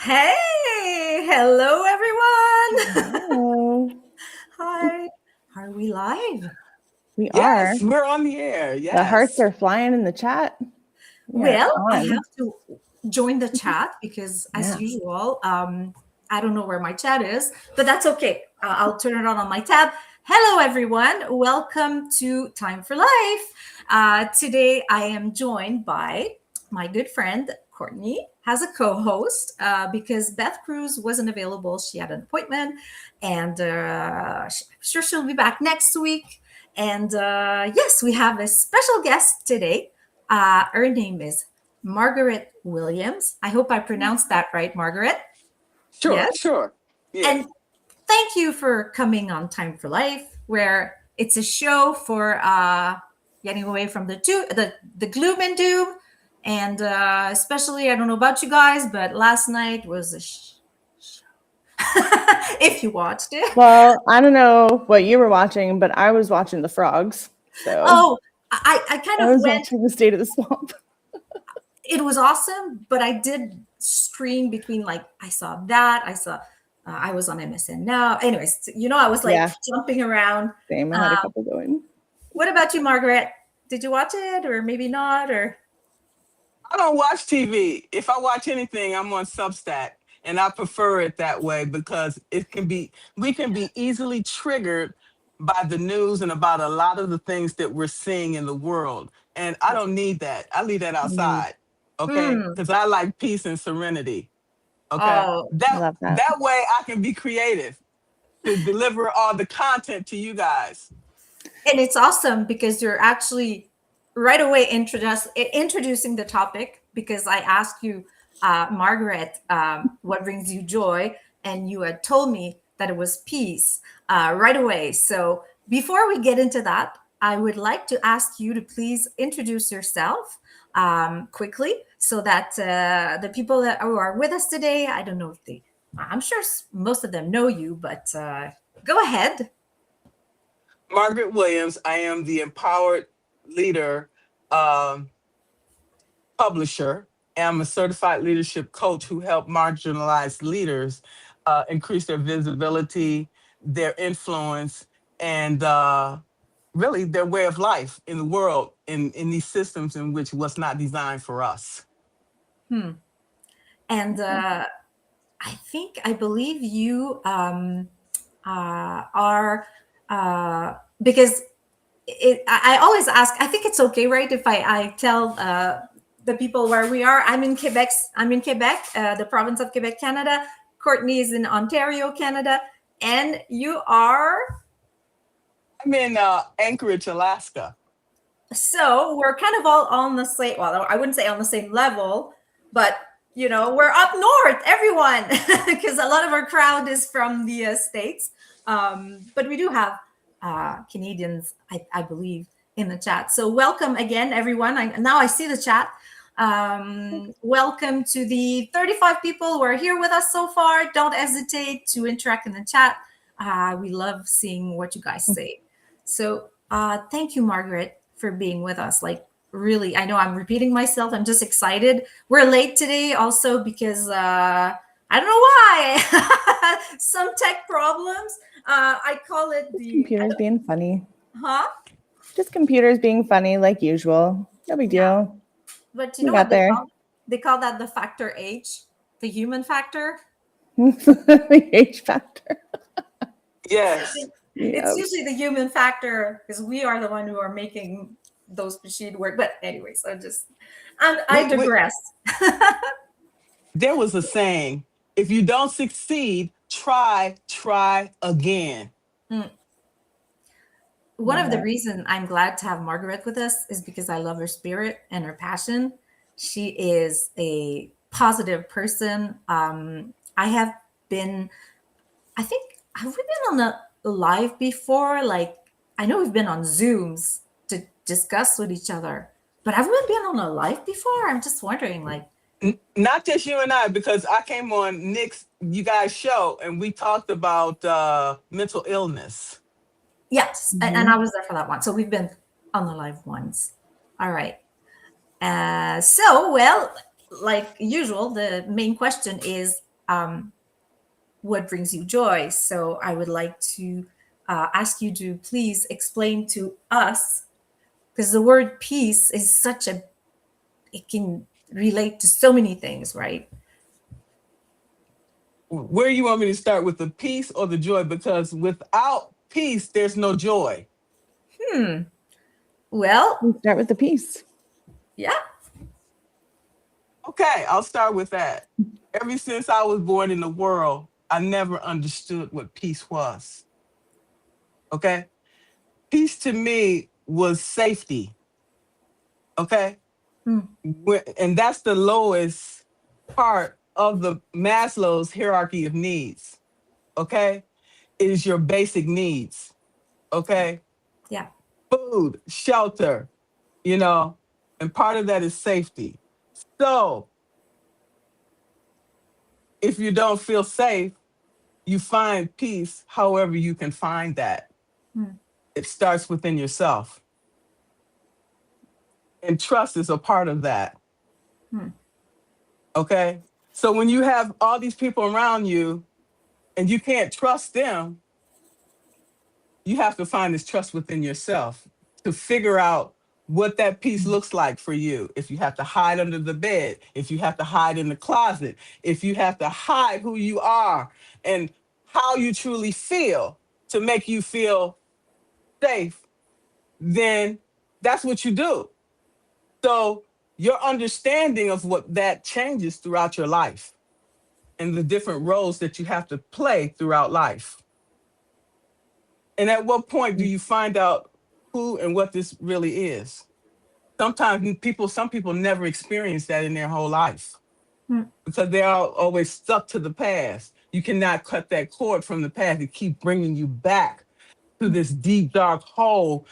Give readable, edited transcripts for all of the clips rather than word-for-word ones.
Hey, hello everyone. Hello. Hi. Are we live? We are. Yes, we're on the air. The hearts Yes. are flying in the chat. We are Well, I have on. to join the chat because, as Yeah. usual, I don't know where my chat is, but that's okay. I'll turn it on my tab. Hello, everyone. Welcome to Time for Life. Today, I am joined by my good friend Courtney as a co-host because Beth Cruz wasn't available. She had an appointment, and I'm sure she'll be back next week. And yes, we have a special guest today. Her name is Margaret Williams. I hope I pronounced that right, Margaret. Sure, Yes. sure. And Yes. thank you for coming on Time for Life, where it's a show for getting away from the gloom and doom. And especially, I don't know about you guys, but last night was a show. If you watched it. Well, I don't know what you were watching, but I was watching the frogs. So Oh, I kind I of was went. watching the state of the swamp. It was awesome, but I did stream between, like, I saw that, I was on MSN Now. Anyways, I was like Yeah, jumping around. same. I had a Uh, couple going. what about you, Margaret? Did you watch it, or maybe not? Or I don't watch TV. If I watch anything, I'm on Substack. And I prefer it that way because we can be easily triggered by the news and about a lot of the things that we're seeing in the world. And I don't need that. I leave that Mm, outside. Okay. hmm, Because I like peace and serenity. Okay. oh, I That love that. that way I can be creative to deliver all the content to you guys. and it's awesome because you're actually right away introducing the topic because I asked you, Margaret, what brings you joy, and you had told me that it was peace right away. So before we get into that, I would like to ask you to please introduce yourself quickly so that the people that who are with us today, I don't know if I'm sure most of them know you, but go ahead. Margaret Williams. I am the Empowered Leader um, publisher. I'm a certified leadership coach who help marginalized leaders increase their visibility, their influence, and really their way of life in the world, in these systems in which was not designed for us. Hmm. And I believe you are because I always ask. I think it's okay, right? If I tell the people where we are. I'm in Quebec, the province of Quebec, Canada. Courtney is in Ontario, Canada, and you are. I'm in Anchorage, Alaska. So we're kind of all on the same. Well, I wouldn't say on the same level, but we're up north, everyone, because a lot of our crowd is from the states. But we do have Canadians, I believe, in the chat. So welcome again, everyone. Now I see the chat. Welcome to the 35 people who are here with us so far. Don't hesitate to interact in the chat. We love seeing what you guys say. So thank you, Margaret, for being with us. Like, really, I know I'm repeating myself. I'm just excited. We're late today also because I don't know why. Some tech problems. I call it Just computers being funny. huh? Just computers being funny like usual. No big Yeah. deal. But you We know what got they there. call? They call that the factor H, the human factor. The H factor. Yes. It's Yep. usually the human factor because we are the one who are making those machine work. But anyways, I We digress. there was a saying: if you don't succeed, try again. Mm. One Love of the that. reasons I'm glad to have Margaret with us is because I love her spirit and her passion. She is a positive person. I have been, I think, have we been on a live before? Like, I know we've been on Zooms to discuss with each other, but have we been on a live before? I'm just wondering, like, Not just you and I, because I came on Nick's, you guys' show, and we talked about mental illness. yes, and I Mhm. was there for that one. So we've been on the live ones. All right. So, well, like usual, the main question is what brings you joy. So I would like to ask you to please explain to us, because the word peace is such a, it can relate to so many things, right? Where you want me to start, with the peace or the joy? Because without peace, there's no joy. Well, We start with the peace. yeah. Okay, I'll start with that. Ever since I was born in the world, I never understood what peace was. Okay? Peace to me was safety. Okay? Hmm. And that's the lowest part of the Maslow's hierarchy of needs. Okay? It is your basic needs. Okay? Yeah. Food, shelter, and part of that is safety. So if you don't feel safe, you find peace however you can find that. Hmm. It starts within yourself. And trust is a part of that. Hmm. Okay? So when you have all these people around you and you can't trust them, you have to find this trust within yourself to figure out what that peace looks like for you. If you have to hide under the bed, if you have to hide in the closet, if you have to hide who you are and how you truly feel to make you feel safe, then that's what you do. So your understanding of what that changes throughout your life and the different roles that you have to play throughout life. And at what point do you find out who and what this really is? Some people never experience that in their whole life Hmm. because they are always stuck to the past. You cannot cut that cord from the past. It keep bringing you back to this deep, dark hole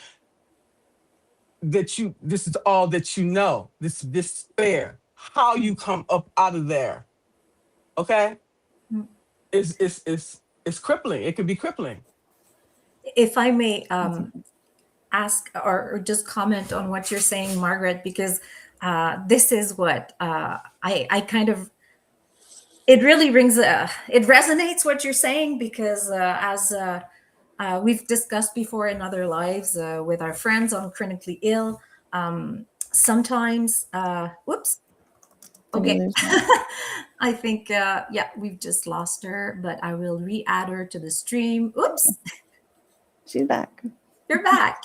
this is all that you know, this despair. How you come up out of there, okay? Hmm. It's crippling. It can be crippling. If I may ask or just comment on what you're saying, Margaret, because this is what I kind of, it really rings, it resonates what you're saying, because as we've discussed before in other lives with our friends on chronically ill, sometimes, whoops, Did we okay. lose her? I think, yeah, we've just lost her, but I will re-add her to the stream. Oops, She's back. you're back.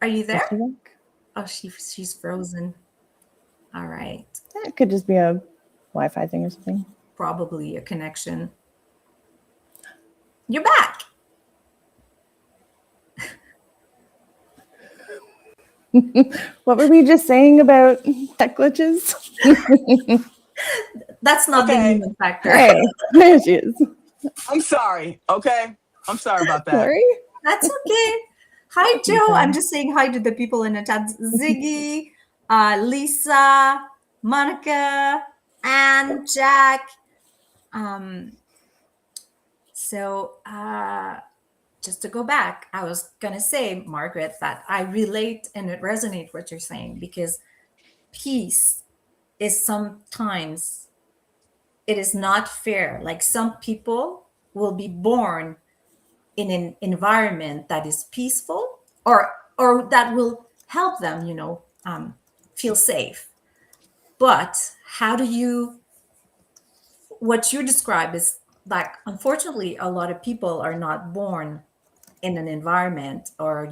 Are you Is there? she back? Oh, she's frozen. All right. That could just be a Wi-Fi thing or something. Probably a connection. You're back. What were we just saying about tech glitches? That's not the Okay, human factor. Hey, there she is. I'm sorry, okay? I'm sorry about that. Sorry. That's okay. Hi, Joe. I'm just saying hi to the people in the chat. Ziggy, Lisa, Monica, Anne, Jack. So just to go back, I was gonna say, Margaret, that I relate and it resonates what you're saying, because peace is sometimes, it is not fair. Like, some people will be born in an environment that is peaceful, or that will help them, feel safe. But how do you, what you describe is, like, unfortunately a lot of people are not born in an environment, or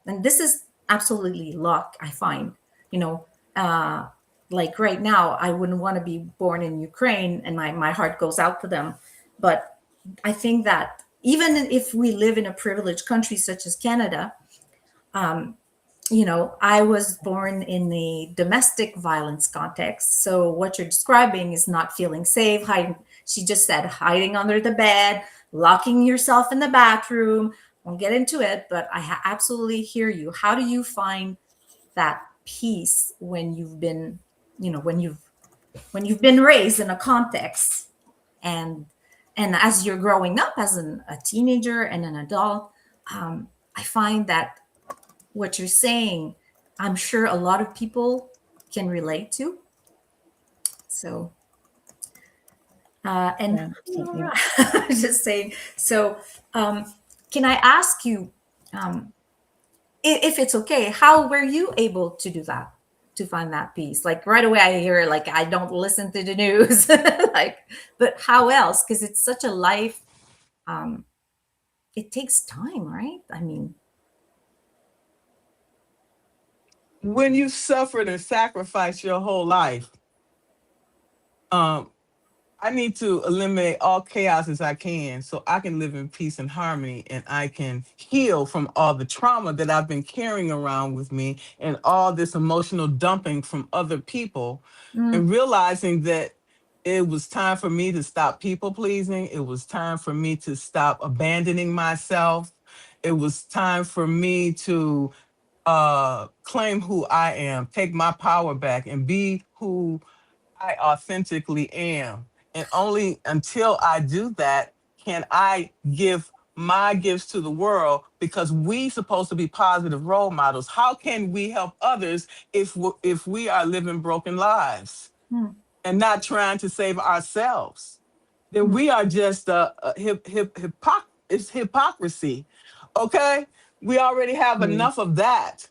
and this is absolutely luck, I find. you know uh like right now, I wouldn't want to be born in Ukraine, and my heart goes out to them. But I think that even if we live in a privileged country such as Canada, I was born in a domestic violence context. So what you're describing is not feeling safe, hiding. She just said hiding under the bed, locking yourself in the bathroom. Won't get into it, but I absolutely hear you. How do you find that peace when you've been, when you've been raised in a context, and as you're growing up as a teenager and an adult? I find that what you're saying, I'm sure a lot of people can relate to. So And Yeah, absolutely. just saying. So, can I ask you, um, if it's okay, how were you able to do that, to find that peace? Like right away, I hear like I don't listen to the news, like, but how else? Because it's such a life. Um, it takes time, right? I mean, When you suffered and sacrificed your whole life, um, I need to eliminate all chaos as I can so I can live in peace and harmony and I can heal from all the trauma that I've been carrying around with me and all this emotional dumping from other people, mm, and realizing that it was time for me to stop people pleasing. It was time for me to stop abandoning myself. It was time for me to claim who I am, take my power back, and be who I authentically am. And only until I do that can I give my gifts to the world, because we supposed to be positive role models. How can we help others if we are living broken lives mm, and not trying to save ourselves? Then mm, we are just it's hypocrisy. Okay, we already have Mm. enough of that.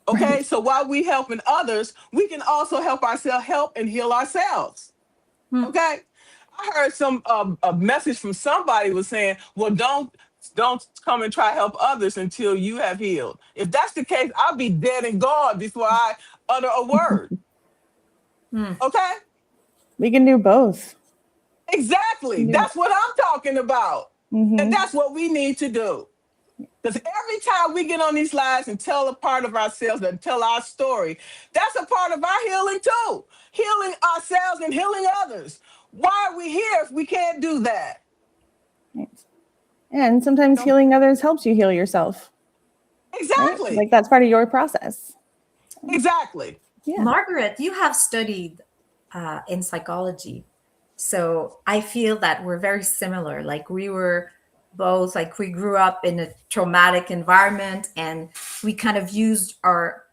Okay, Right. so while we helping others, we can also help ourselves, help and heal ourselves. mm. Okay, I heard some a message from somebody was saying, well, don't come and try to help others until you have healed. If that's the case, I'll be dead and gone before I utter a word. Mm. Okay, We can do both. We exactly, can do that's both. what I'm talking about. And Mm-hmm. that's what we need to do. Because every time we get on these lives and tell a part of ourselves and tell our story, that's a part of our healing too. Healing ourselves and healing others. Why are we here if we can't do that? Right. And sometimes You know? healing others helps you heal yourself, right? Exactly. Like that's part of your process. So, Exactly. yeah. Margaret, you have studied in psychology. So I feel that we're very similar. Like we were both, like we grew up in a traumatic environment and we kind of used our,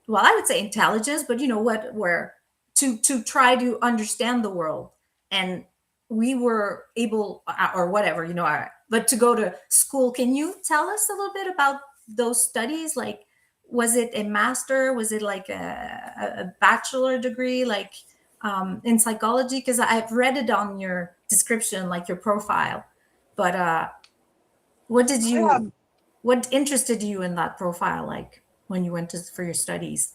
well, I would say intelligence, but you know what, where to try to understand the world. And we were able, or whatever, you know, but to go to school, can you tell us a little bit about those studies? Like, was it a master? Was it like a bachelor degree, like in psychology? Because I've read it on your description, like your profile. But what did I you, have, what interested you in that profile, like when you went to for your studies?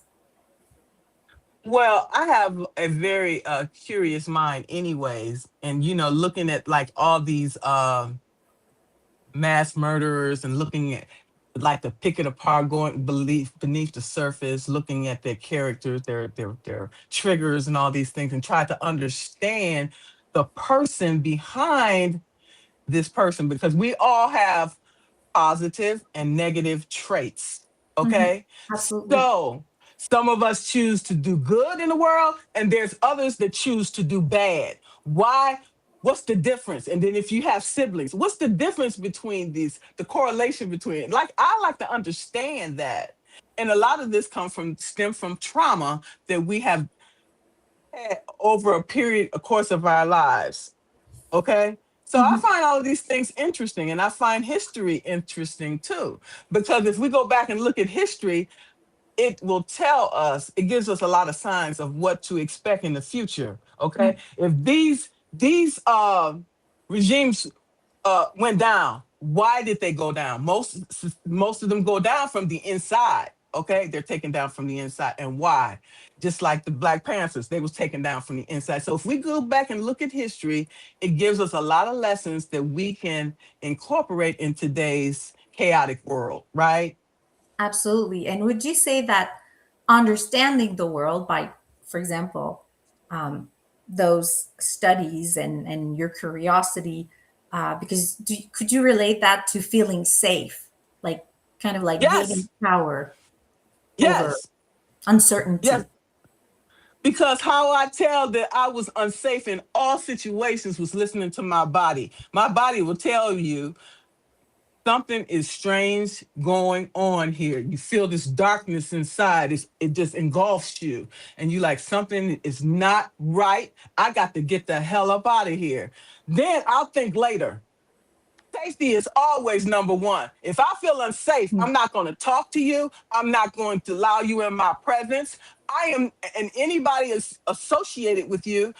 well, I have a very curious mind anyways. And, looking at like all these mass murderers and looking at like to pick it apart, going beneath the surface, looking at their characters, their triggers and all these things, and try to understand the person behind this person, because we all have positive and negative traits. Hmm. Okay. Absolutely. So some of us choose to do good in the world, and there's others that choose to do bad. Why? What's the difference? And then if you have siblings, what's the difference between these, the correlation between, like, I like to understand that. And a lot of this stem from trauma that we have had over a period, a course of our lives. Okay. So I Hmm. find all of these things interesting, and I find history interesting too. Because if we go back and look at history, it will tell us, it gives us a lot of signs of what to expect in the future. Okay. If these regimes went down. Why did they go down? Most of them go down from the inside. Okay, they're taken down from the inside, and why? Just like the Black Panthers, they was taken down from the inside. So if we go back and look at history, it gives us a lot of lessons that we can incorporate in today's chaotic world, right? Absolutely. And would you say that understanding the world by, for example, um, those studies and your curiosity, because could you relate that to feeling safe, like kind of like gaining Yes, power over yes, yes. uncertainty? Because how I tell that I was unsafe in all situations was listening to my body. My body will tell you, something is strange going on here. You feel this darkness inside. It just engulfs you. And you like, something is not right. I got to get the hell up out of here. Then I'll think later. Safety is always number one. If I feel unsafe, I'm not going to talk to you. I'm not going to allow you in my presence. And anybody is associated with you,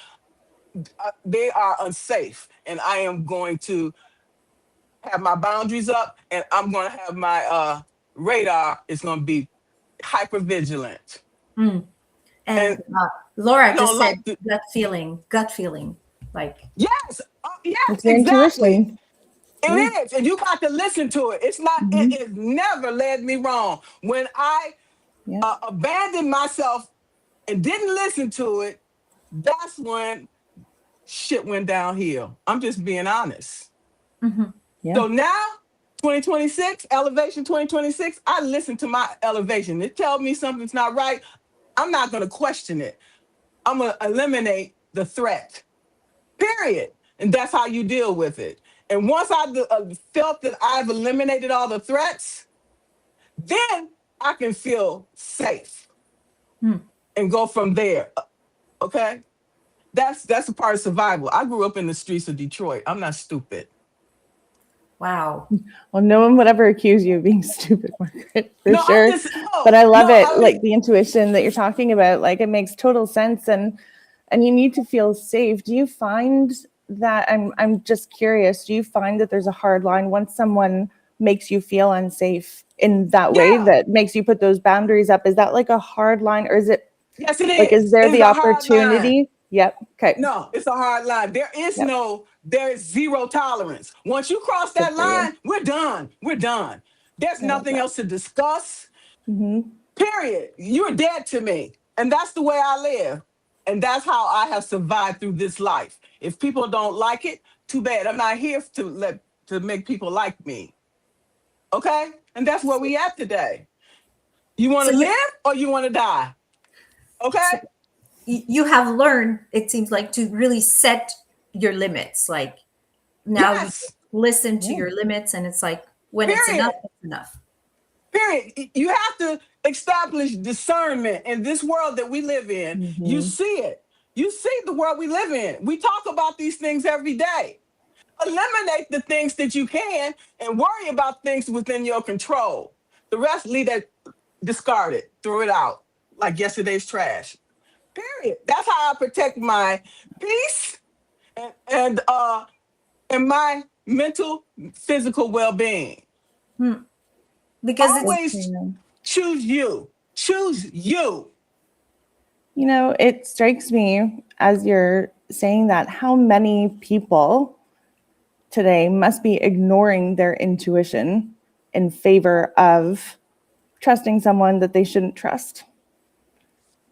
they are unsafe. And I am going to have my boundaries up, and I'm going to have my radar is going to be hyper vigilant. And And Laura you just know, said like, gut feeling. Like, yes, yes, It's your exactly. intuition. It is, and you got to listen to it. It's not. It has never led me wrong. When I Yeah. abandoned myself and didn't listen to it, that's when shit went downhill. I'm just being honest. Yeah. So now, 2026, elevation 2026, I listen to my elevation. It tells me something's not right. I'm not going to question it. I'm going to eliminate the threat, period. And that's how you deal with it. And once I felt that I've eliminated all the threats, then I can feel safe and go from there. Okay? That's a part of survival. I grew up in the streets of Detroit. I'm not stupid. wow. Well, no one would ever accuse you of being stupid, Margaret, for No, sure. no, But I love no, it, I like mean, the intuition that you're talking about. Like it makes total sense, and you need to feel safe. Do you find that I'm just curious? Do you find that there's a hard line once someone makes you feel unsafe in that way, yeah. that makes you put those boundaries up? Is that like a hard line, or is it Yes, it like, is is. there It's the a hard line. opportunity? Yep. Okay. No, it's a hard line. Yep. There is zero tolerance. Once you cross Good that for you. line, we're done. We're done. There's I love nothing that. else to discuss. Mm-hmm. Period. You're dead to me. And that's the way I live. And that's how I have survived through this life. If people don't like it, too bad. I'm not here to make people like me. Okay? And that's where we at today. You want So to live or you want to die? Okay? you have learned, it seems like, to really set your limits. Like now you Yes. listen to Yeah. your limits, and it's like when it's Period. enough, it's enough. Period. You have to establish discernment in this world that we live in. You Mm-hmm. see it. You see the world we live in. We talk about these things every day. Eliminate the things that you can and worry about things within your control. The rest, leave that, discard it, throw it out like yesterday's trash. Period. That's how I protect my peace and my mental, physical well-being. Because it's Always choose you. Choose you. You know, it strikes me as you're saying that how many people today must be ignoring their intuition in favor of trusting someone that they shouldn't trust.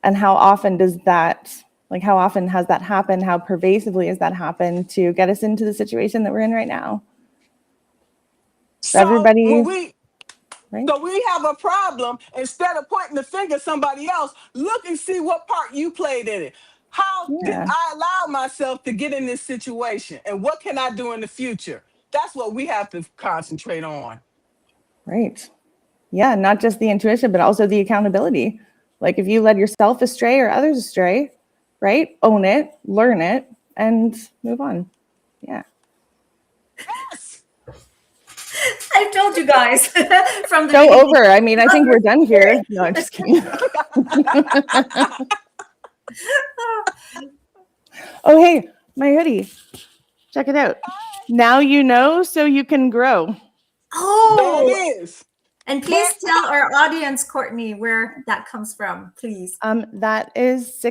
And how often has that happened? How pervasively has that happened to get us into the situation that we're in right now? So Everybody, right? so we have a problem. Instead of pointing the finger at somebody else, look and see what part you played in it. How did Yeah. I allow myself to get in this situation? And what can I do in the future? That's what we have to concentrate on. Right. Yeah, not just the intuition, but also the accountability. Like if you led yourself astray or others astray, right? Own it, learn it, and move on. Yeah. Yes. I told you guys from the Go beginning. over. I mean, I think we're done here. No, I'm just kidding. Oh, hey, my hoodie. Check it out. Now you know, so you can grow. There Oh, it is. and please tell our audience, Courtney, where that comes from, please. That is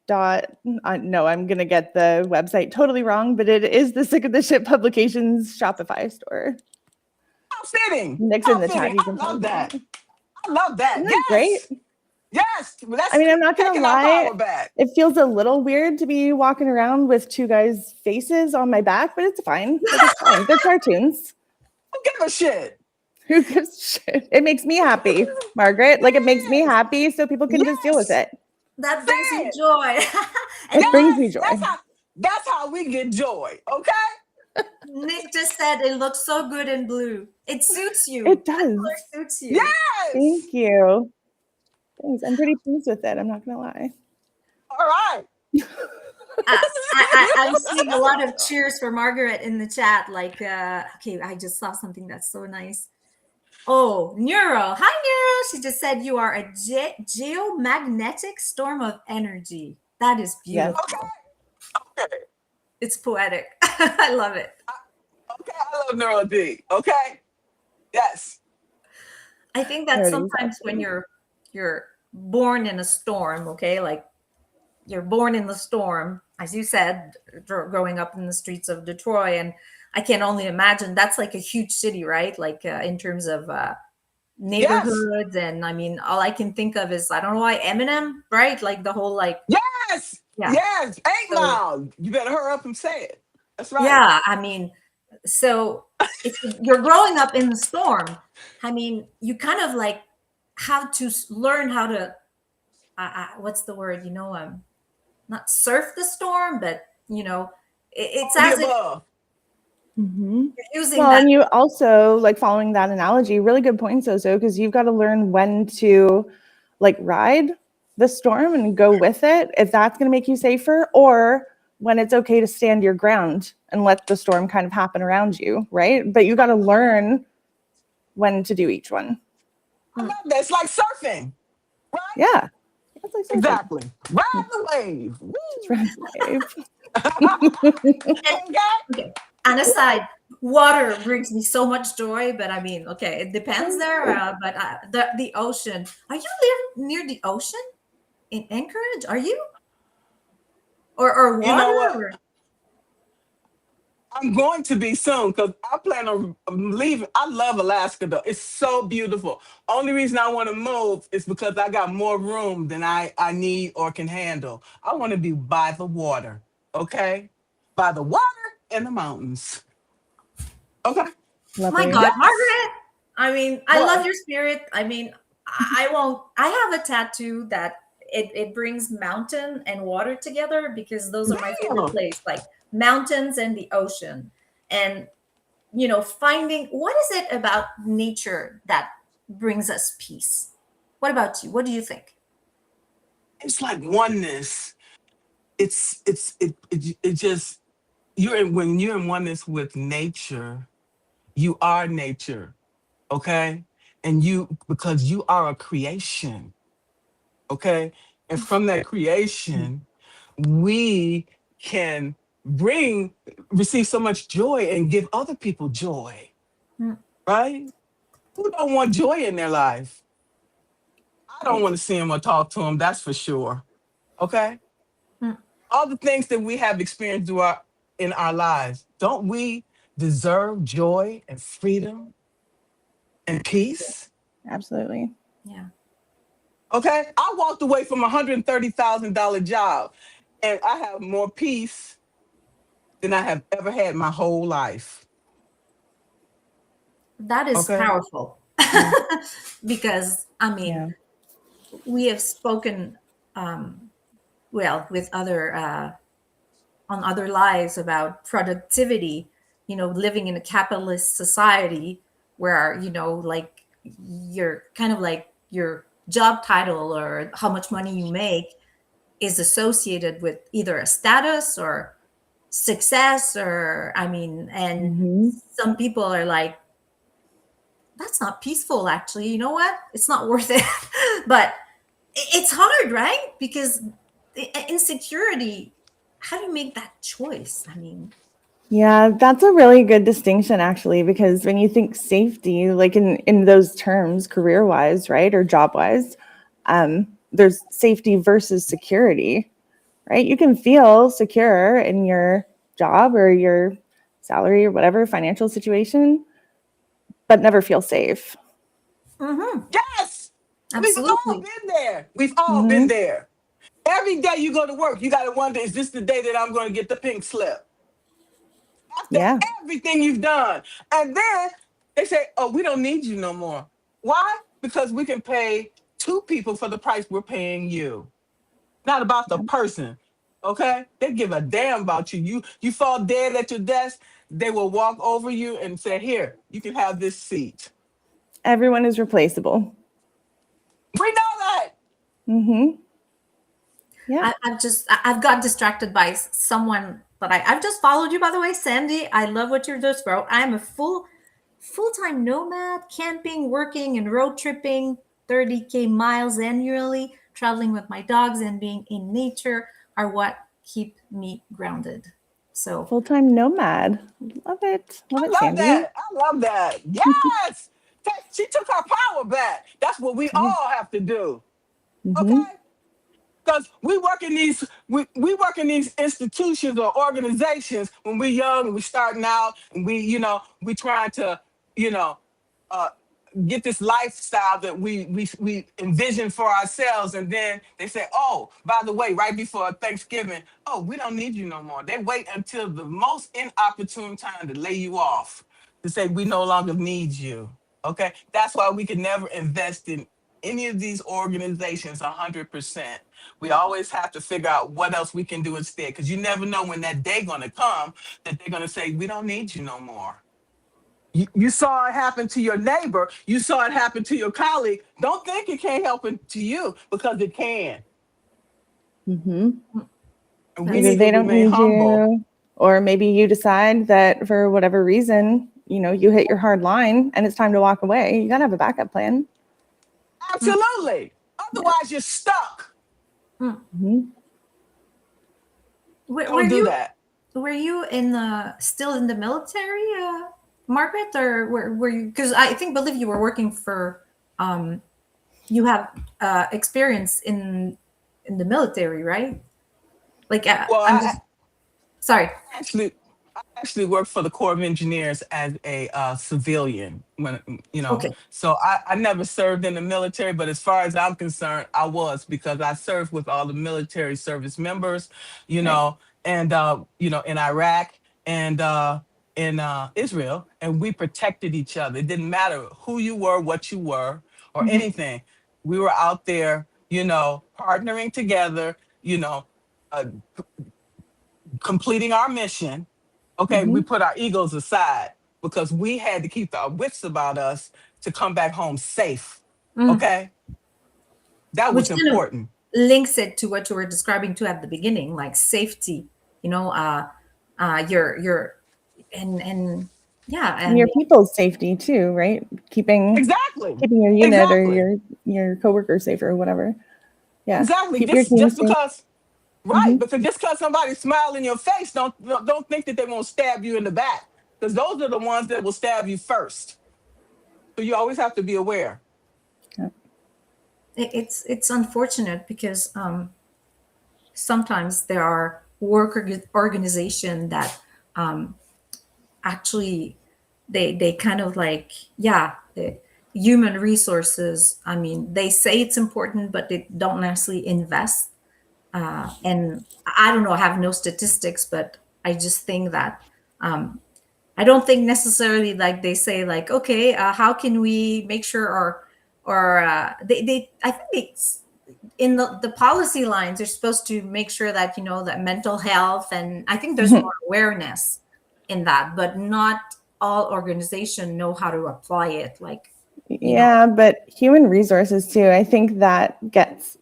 no, I'm gonna get the website totally wrong, but it is the Sick of This Shit Publications Shopify store. How fitting. Nick's How in the chat. fitting. You I can love post that. it. I love that. Isn't that Yes. great? Yes. That's I mean, I'm not gonna taking our lie. power back. It feels a little weird to be walking around with two guys' faces on my back, but it's fine. Like, it's fine. They're cartoons. Who give a shit? Who gives a shit? It makes me happy, Margaret. Like, it makes me happy, so people can just deal with Yes. it. That brings you Say it. joy. And It brings me joy. That's how we get joy. Okay. Nick just said it looks so good in blue. It suits you. It That color does. suits you. Yes. Thank you. Thanks. I'm pretty pleased with it. I'm not gonna lie. All right. I'm seeing a lot of cheers for Margaret in the chat. Like, okay, I just saw something that's so nice. Oh, Neuro. Hi, Neuro. She just said you are a geomagnetic storm of energy. That is Yes. beautiful. Okay. It's poetic. I love it. Okay. I love Neuro D. Okay. Yes. I think that Nerdy's sometimes when awesome. you're born in a storm, okay, like you're born in the storm, as you said, growing up in the streets of Detroit, and I can only imagine that's like a huge city, right? Like in terms of Yes. neighborhoods, and I mean, all I can think of is I don't know why Eminem, right? Like the whole like Yes. yeah. Yes. 8 So Mile. You better hurry up and say it. That's right. yeah, I mean, so if you're growing up in the storm, I mean, you kind of like have to learn how to what's the word? Not surf the storm, but it's All the as if above. Hmm. you're using Well, that. and you also like following that analogy, really good point, Soso, because you've got to learn when to like ride the storm and go with it if that's going to make you safer, or when it's okay to stand your ground and let the storm kind of happen around you, right? But you got to learn when to do each one. I love that. It's like surfing, right? Yeah. That's like surfing. Exactly. Ride the wave. Just Woo. ride the wave. And Okay. okay, and aside, water brings me so much joy, but I mean, okay, it depends there. But the ocean. Are you live near the ocean in Anchorage? Are you or You know water? what? Or, I'm going to be soon because I plan on leaving. I love Alaska though. It's so beautiful. Only reason I want to move is because I got more room than I need or can handle. I want to be by the water. Okay? By the water and the mountains. Okay. my Lovely. God, Yes. Margaret. I mean, I love What? your spirit. I mean, I won't. I have a tattoo that it brings mountain and water together because those are my favorite Damn. place, like mountains and the ocean. And finding what is it about nature that brings us peace? What about you? What do you think? It's like oneness. It just when you're in oneness with nature, you are nature. Okay? And you because you are a creation. Okay? And from that creation, we can bring receive so much joy and give other people joy, Mm, right? Who don't want joy in their life? I don't Right. want to see them or talk to them, that's for sure. Okay? mm. All the things that we have experienced in our lives, don't we deserve joy and freedom and peace? Absolutely. Yeah, Okay? I walked away from a $130,000 job and I have more peace than I have ever had my whole life. that is Okay? powerful Yeah. because I mean, Yeah. we have spoken well with other on other lives about productivity, living in a capitalist society where, like your kind of like your job title or how much money you make is associated with either a status or success, or I mean, and Hmm. some people are like, that's not peaceful, actually. You know what? It's not worth it. But it's hard, right? Because insecurity, how do you make that choice? I mean, Yeah, that's a really good distinction actually, because when you think safety, like in those terms, career wise, right, or job wise, there's safety versus security, right? You can feel secure in your job or your salary or whatever financial situation, but never feel safe. mhm, Yes. We've all absolutely. been there. We've all been Hmm. there. Every day you go to work, you got to wonder, is this the day that I'm going to get the pink slip? After Yeah, everything you've done. And then they say, oh, we don't need you no more. Why? Because we can pay two people for the price we're paying you. Not about the yeah, person. Okay? They give a damn about you. You fall dead at your desk. they will walk over you and say, "Here, you can have this seat." Everyone is replaceable. We know that. Mm-hmm. Yeah. I've got distracted by someone that I've just followed you, by the way, Sandy. I love what you're doing, bro. I'm a full-time nomad, camping, working, and road tripping 30K miles annually, traveling with my dogs and being in nature are what keep me grounded. So Full-time nomad. Love it. Love I it, love Sandy. that. I love that. Yes. She took our power back. That's what we all have to do. Okay? Mm-hmm. Because we work in these institutions or organizations when we're young and we're starting out and we trying to, you know, uh, get this lifestyle that we envision for ourselves, and then they say, "Oh, by the way, right before Thanksgiving, oh, we don't need you no more." They wait until the most inopportune time to lay you off, to say we no longer need you. Okay, that's why we can never invest in any of these organizations 100%. We always have to figure out what else we can do instead, because you never know when that day gonna come that they're gonna say we don't need you no more. You saw it happen to your neighbor. You saw it happen to your colleague. Don't think it can't happen to you, because it can. Mm-hmm. And we Either need to they don't remain need humble. you, or maybe you decide that for whatever reason, you hit your hard line and it's time to walk away. You got to have a backup plan. Absolutely. Yeah. Otherwise, you're stuck. Mm-hmm. were Don't do you that. were you in the still in the military, Margaret, or were you? Because I think believe you were working for. Um, you have experience in the military, right? Like Well, I'm just sorry. actually I actually worked for the Corps of Engineers as a civilian Okay. so I never served in the military, but as far as I'm concerned, I was, because I served with all the military service members, you Right. know, and in Iraq and in Israel, and we protected each other. It didn't matter who you were, what you were, or Mhm. anything. We were out there, partnering together, you know, uh, completing our mission. Okay, we Mm-hmm. put our egos aside because we had to keep our wits about us to come back home safe. Mm. Okay, that Which was kind of important. links it to what you were describing to at the beginning, like safety. You know, your and yeah, And your and people's safety too, right? Keeping Exactly, keeping your unit or exactly, your coworker safe or whatever. Yeah. exactly. Keep your team Just safe. because, right? Mm-hmm. Because just because somebody smile in your face, don't think that they won't stab you in the back, because those are the ones that will stab you first. So you always have to be aware. Yeah. it's unfortunate because sometimes there are organization that um, actually they kind of like the human resources. I mean, they say it's important, but they don't necessarily invest. And I don't know, I have no statistics, but I just think that um, I don't think necessarily like they say like, okay, how can we make sure or they I think it's in the policy lines are supposed to make sure that that mental health, and I think there's more awareness in that, but not all organizations know how to apply it. Like, you know, Yeah, but human resources too. I think that gets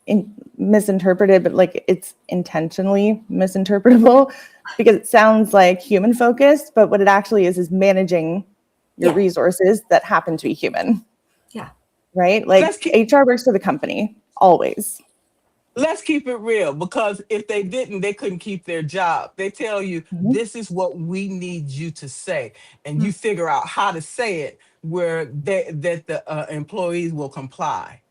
misinterpreted, but like it's intentionally misinterpretable because it sounds like human focused, but what it actually is managing your yeah, resources that happen to be human, yeah, right? Let's Like keep HR works for the company always. let's keep it real, because if they didn't, they couldn't keep their job. They tell you, Mhm. this is what we need you to say, and you mm, figure out how to say it where that the employees will comply.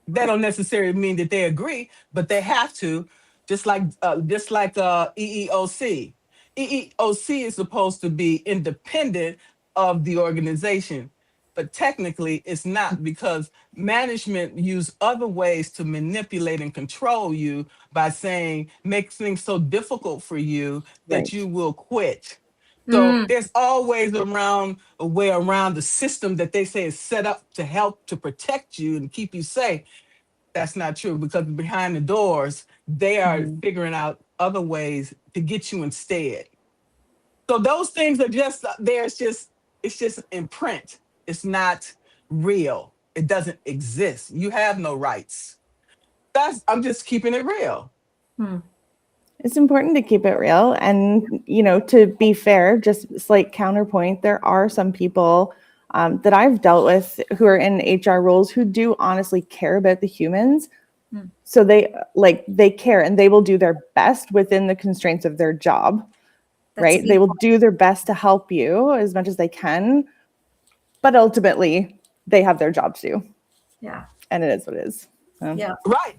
That don't necessarily mean that they agree, but they have to. Just like EEOC. EEOC is supposed to be independent of the organization, but technically it's not, because management use other ways to manipulate and control you by saying make things so difficult for you that Right. you will quit. So mm, there's always around a way around the system that they say is set up to help to protect you and keep you safe. That's not true, because behind the doors, they are Mhm. figuring out other ways to get you instead. So those things are just there. It's just in print. It's not real. It doesn't exist. You have no rights. I'm just keeping it real. Hmm. It's important to keep it real. And, to be fair, just slight counterpoint, there are some people that I've dealt with who are in HR roles who do honestly care about the humans. Hmm. So they care and they will do their best within the constraints of their job, That's a right? They big will one. do their best to help you as much as they can, but ultimately they have their job to do, Yeah. and it is what it is. Yeah. Right.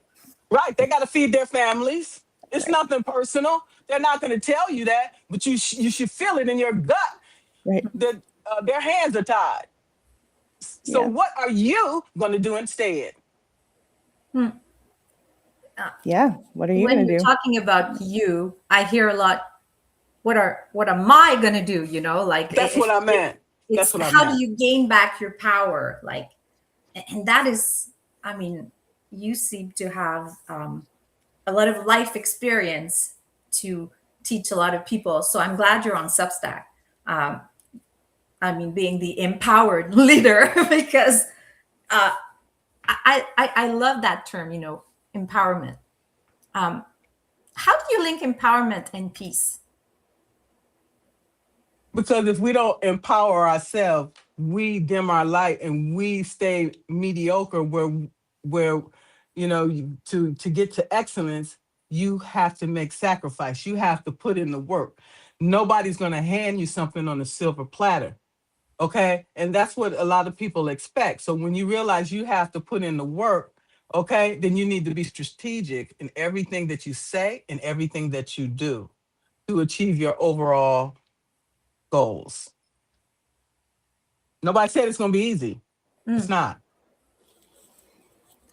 Right. They got to feed their families. It's Right. nothing personal. They're not going to tell you that, but you should feel it in your gut Right. that their hands are tied. So Yeah. what are you going to do instead? Hmm. Yeah. What are you When going you're to do? talking about you, I hear a lot. What am I gonna do? Like That's what I meant. That's it's what I how do meant. you gain back your power? Like, and that is, I mean, you seem to have a lot of life experience to teach a lot of people. So I'm glad you're on Substack. Um, I mean, being the empowered leader, because uh, I love that term. Empowerment. Um, how do you link empowerment and peace? Because if we don't empower ourselves, we dim our light and we stay mediocre where to get to excellence, you have to make sacrifice. You have to put in the work. Nobody's going to hand you something on a silver platter. Okay? And that's what a lot of people expect. So when you realize you have to put in the work, okay, then you need to be strategic in everything that you say and everything that you do to achieve your overall goals. Nobody said it's going to be easy. It's Mm. not.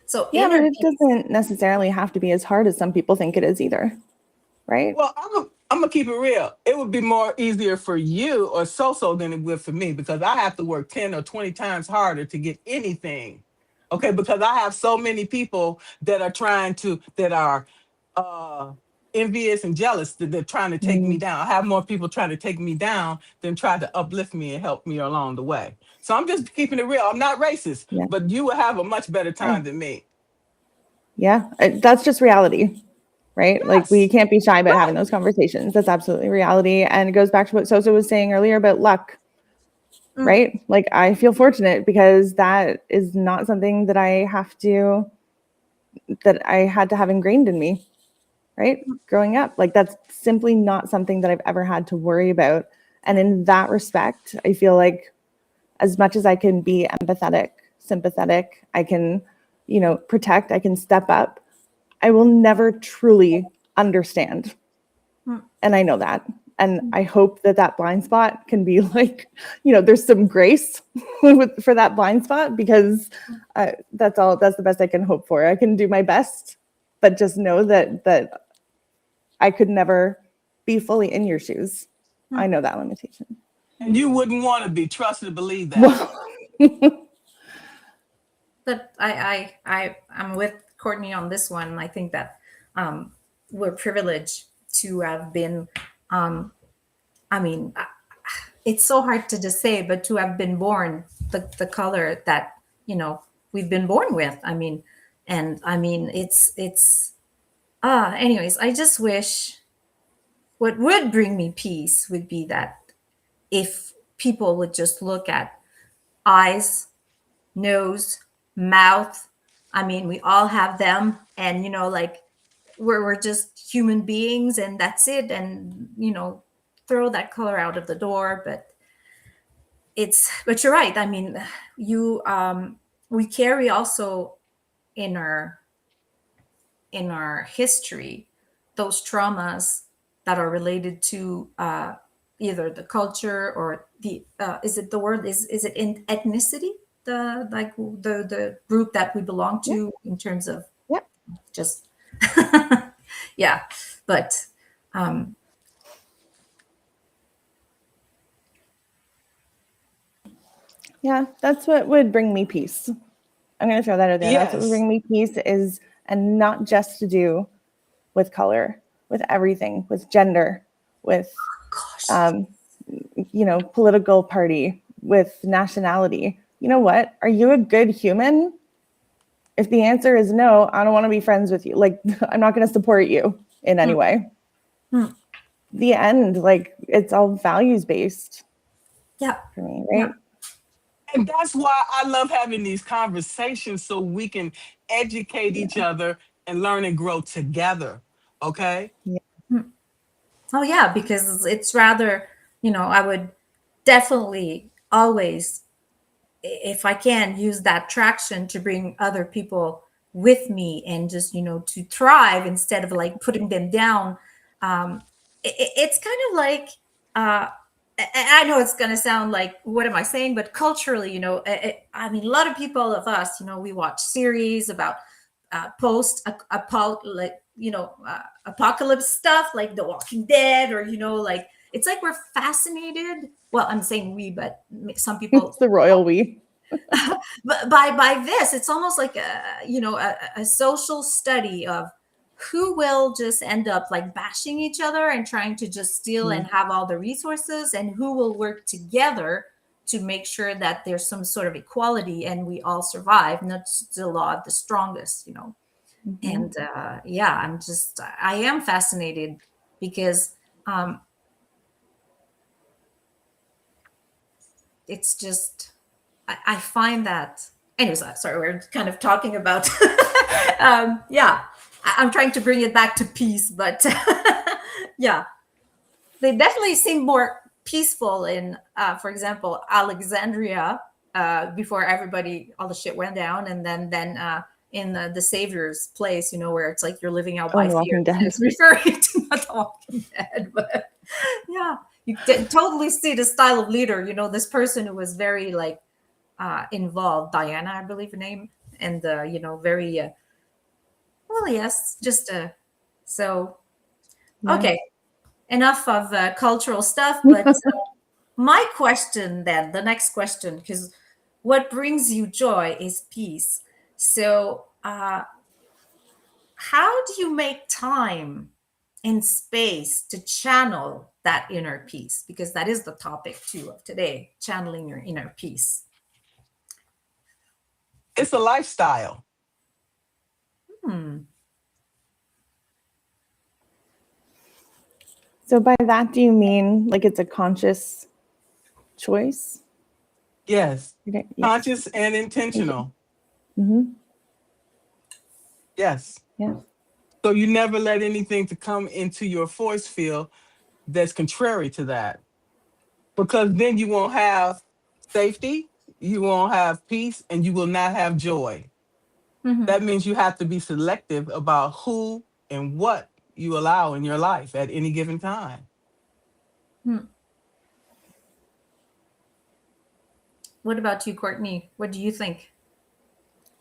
So Yeah, but inner it peace. doesn't necessarily have to be as hard as some people think it is either, right? Well, I'm gonna keep it real. It would be more easier for you or so than it would for me because I have to work 10 or 20 times harder to get anything. Okay, because I have so many people that are uh envious and jealous that they're trying to take me Mm, down. I have more people trying to take me down than try to uplift me and help me along the way. So I'm just keeping it real. I'm not racist, yeah. but you will have a much better Hey, time than me. yeah. That's just reality, right? Like we Yes. can't be shy about having Right. those conversations. That's absolutely reality. And it goes back to what Sosa was saying earlier about luck, Mm. right? Like I feel fortunate because that is not something that I had to have ingrained in me, right? Growing up. Like that's simply not something that I've ever had to worry about. And in that respect, I feel like as much as I can be empathetic, sympathetic, I can, protect, I can step up, I will never truly understand. Mm. And I know that. And I hope that blind spot can be like, there's some grace for that blind spot because that's the best I can hope for. I can do my best, but just know that I could never be fully in your shoes. I Mm. know that limitation. And you wouldn't want to be trusted to believe that. Well, But I'm with Courtney on this one. I think that we're privileged to have been. Um, I mean, it's so hard to just say, but to have been born the color that we've been born with. I mean, and I mean, it's. Anyways, I just wish what would bring me peace would be that if people would just look at eyes, nose, mouth. I mean, we all have them, and like we're just human beings, and that's it. And throw that color out of the door. But you're right. I mean, you we carry also in our history those traumas that are related to either the culture or the is it the word is it in ethnicity, the like the group that we belong yeah, to in terms of yeah, just yeah. But um yeah. That's what would bring me peace. I'm going to throw that out there. That's what would Yes. bring me peace and not just to do with color, with everything, with gender, with gosh, political party, with nationality. You know what? Are you a good human? If the answer is no, I don't want to be friends with you. Like, I'm not going to support you in any way. The end, like, it's all values based Yeah. for me, right? Yeah. And that's why I love having these conversations so we can educate each other and learn and grow together. Okay. Oh yeah, because it's rather, I would definitely always, if I can, use that traction to bring other people with me and just, to thrive instead of like putting them down. It's kind of like, I know it's going to sound like, what am I saying? But culturally, I mean, a lot of people of us, we watch series about apocalypse stuff like The Walking Dead, or, like, it's like we're fascinated. Well, I'm saying we, but some people. It's the royal we. But by this, it's almost like a social study of who will just end up like bashing each other and trying to just steal and have all the resources, and who will work together to make sure that there's some sort of equality and we all survive, not just the law of the strongest. And yeah, I am fascinated because it's just, I find that, anyways, sorry, we're kind of talking about, yeah, I'm trying to bring it back to peace, but yeah, they definitely seem more peaceful in, for example, Alexandria, before all the shit went down. And then in the Savior's place, where it's like you're living out by The fear. Walking Dead. It's referring to not The Walking Dead, but yeah, you totally see the style of leader, this person who was very like, involved, Diana, I believe her name, and very well, yes, just so okay, enough of cultural stuff. But my question then, the next question, because what brings you joy is peace. So how do you make time and space to channel that inner peace? Because that is the topic too of today, channeling your inner peace. It's a lifestyle. So by that, do you mean like it's a conscious choice? Yes. Yes. Conscious and intentional. Yes. Yeah. So you never let anything to come into your force field that's contrary to that, because then you won't have safety, you won't have peace, and you will not have joy. That means you have to be selective about who and what you allow in your life at any given time. What about you, Courtney? What do you think?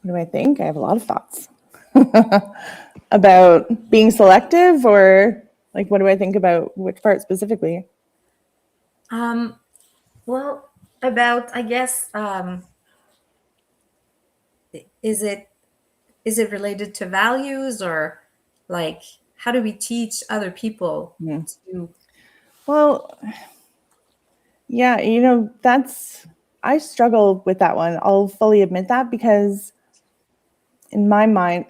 What do I think? I have a lot of thoughts about being selective, or like, what do I think about which part specifically? Well, about, I guess, is it related to values, or like, how do we teach other people to? Well, yeah, I struggle with that one. I'll fully admit that, because in my mind,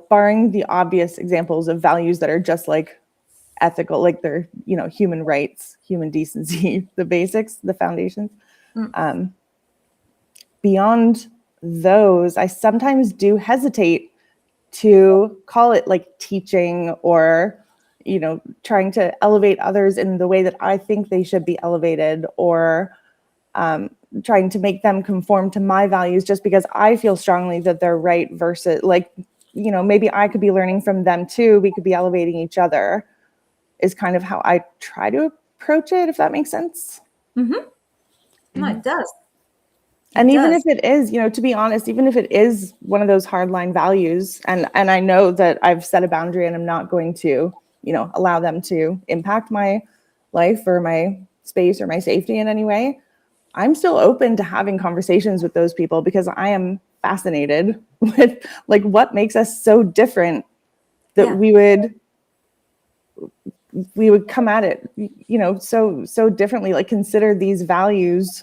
barring the obvious examples of values that are just like ethical, like they're, human rights, human decency, the basics, the foundations. Beyond those, I sometimes do hesitate to call it like teaching, or, trying to elevate others in the way that I think they should be elevated, or trying to make them conform to my values just because I feel strongly that they're right, versus like, maybe I could be learning from them too. We could be elevating each other, is kind of how I try to approach it, if that makes sense. No, it does. And even if it is, to be honest, even if it is one of those hardline values, and I know that I've set a boundary and I'm not going to, allow them to impact my life or my space or my safety in any way, I'm still open to having conversations with those people, because I am fascinated with like what makes us so different that we would we would come at it, so differently, like consider these values